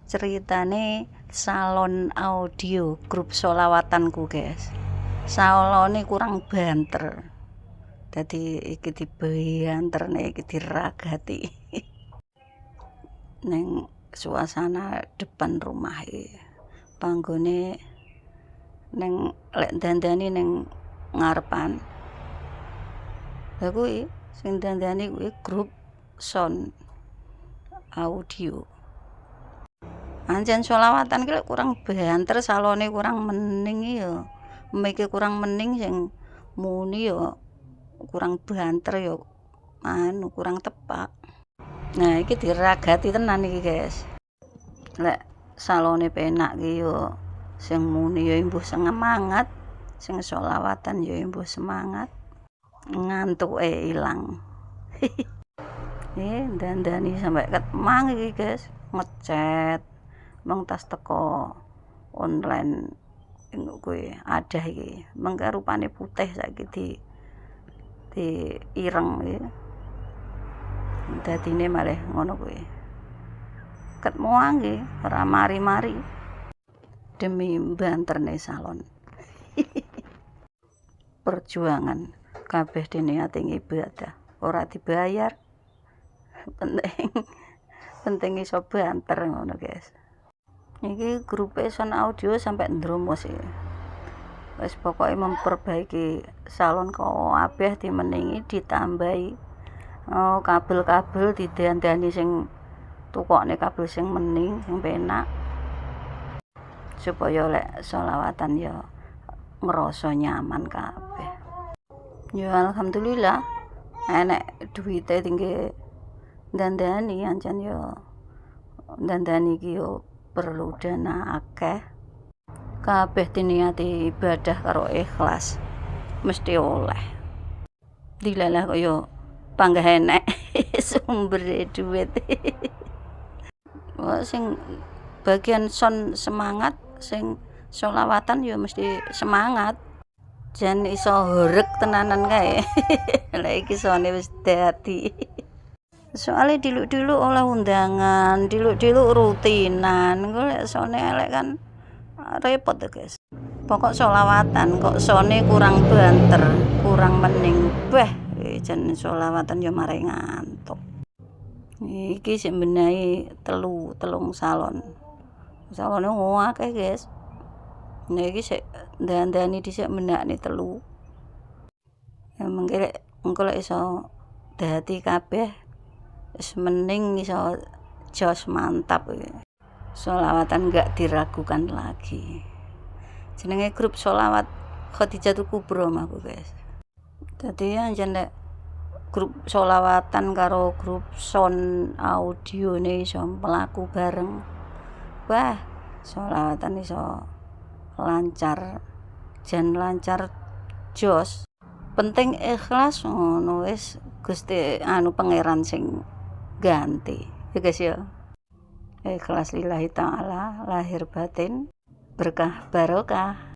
Ceritane salon audio grup sholawatanku, guys. Salone kurang banter. Dadi iki dibanterné iki diragati. Neng suasana depan rumah iki. Panggone neng lek dandani neng ngarepan. Lah kuwi sing dandani kuwi grup sound audio. Anjen sholawatan ki kurang banter, salone kurang mening ya. Mike kurang mening sing muni ya kurang banter ya kurang tepak. Nah, iki diragati tenan iki, guys. Lek salone penak ki ya sing muni ya mbuh semangat, sing sholawatan ya mbuh semangat. Ngantuke ilang. Dandani sampai ketemang iki, guys. Ngechat meng tas teko online kuwi ada iki mengke rupane putih saiki di ireng iki dadine malih ngono kuwi ketmuang iki ora mari-mari demi banterne salon. Perjuangan kabeh diniati ibadah ora dibayar penting iso banter ngono, guys. Iki grup sound audio sampai ndromo sih. Wis pokoke memperbaiki salon kabeh dimeningi ditambahi kabel-kabel didandani sing tukokne kabel sing mening sing penak supaya lek sholawatan ya ngrasa nyaman kabeh. Ya alhamdulillah enek duwite tinggi dandani ancen ya dandani iki yo perlu dana akeh. Kabeh diniati ibadah karo ikhlas mesti oleh. Dilalah kaya panggah enek sumber duit. Sing bagian son semangat, sing sholawatan ya mesti semangat. Jan iso horeg tenanan kae. Lah iki sone wis dadi. Soalnya diluk-diluk oleh undangan, diluk-diluk rutinan. Lek sone elek kan repot ya, guys. Pokok sholawatan kok sone kurang banter, kurang mening. Beh, jan sholawatan ya mari ngantuk. Iki sik benahi telung salon. Salone akeh, guys. Nah iki sik dandani dhisik menakne telu. Ya mengke engko lek iso dadi kabeh wis mening iso jos mantap iki. Sholawatan enggak diragukan lagi. Jenenge grup sholawat Khadijatul Kubro aku, guys. Dadi anjen lek grup sholawatan karo grup sound audio ne iso mlaku bareng. Wah, sholawatan iso lancar, jan lancar jos. Penting ikhlas ngono wis Gusti pangeran sing ganti. Ya guys ya. Ikhlas lillahi ta'ala lahir batin berkah barokah.